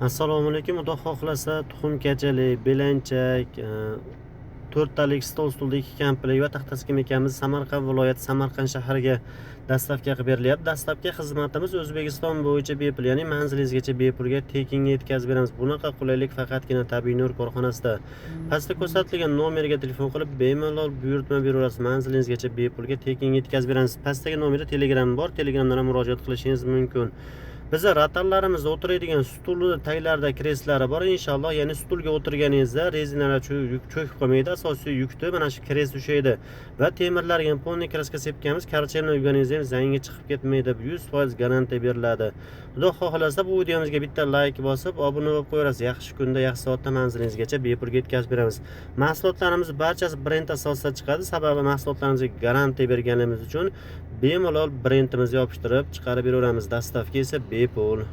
Assalomu alaykum. Xudo xohlasa tuxum-kachalik, belanchak, to'rttalik stol-stulda 2 komplet va taxta skimeykamiz Samarqand viloyati Samarqand shahriga dastavka qilib berilyapti. Dastavka xizmatimiz O'zbekiston bo'yicha bepul, ya'ni manzilingizgacha bepulga tekinga yetkazib beramiz. Bunaqa qulaylik faqatgina Tabiiy Nur korxonasida. Pastda ko'rsatilgan nomerga telefon qilib bemalol buyurtma beraverasiz. Manzilingizgacha bepulga tekinga yetkazib beramiz. Pastdagi nomerda Telegram bor. Telegramdan ham murojaat qilishingiz mumkin. Bizda ratarlarimizda o'tiradigan stulni taglarida kreslari bor inshaalloh, ya'ni stulga o'tirganingizda rezinalar cho'kib qolmaydi. Asosiy yukni mana shu kres ushlaydi va temirlarga ham polniy kraska sepganmiz. Karchelni yurganingizda ham zangi chiqib ketmaydi. 100% garantiya beriladi. Xudo xohlasa bu videomizga bitta like bosib, obuna bo'lib qo'yasiz. Yaxshi kunda, yaxshi soatda manzilingizgacha bepulga yetkazib beramiz. Mahsulotlarimiz barchasi brend asosida chiqadi. Sababi mahsulotlarimizga garantiya berganimiz uchun bemalol brendimizni yopishtirib chiqarib beraveramiz. Dastavka esa bepul.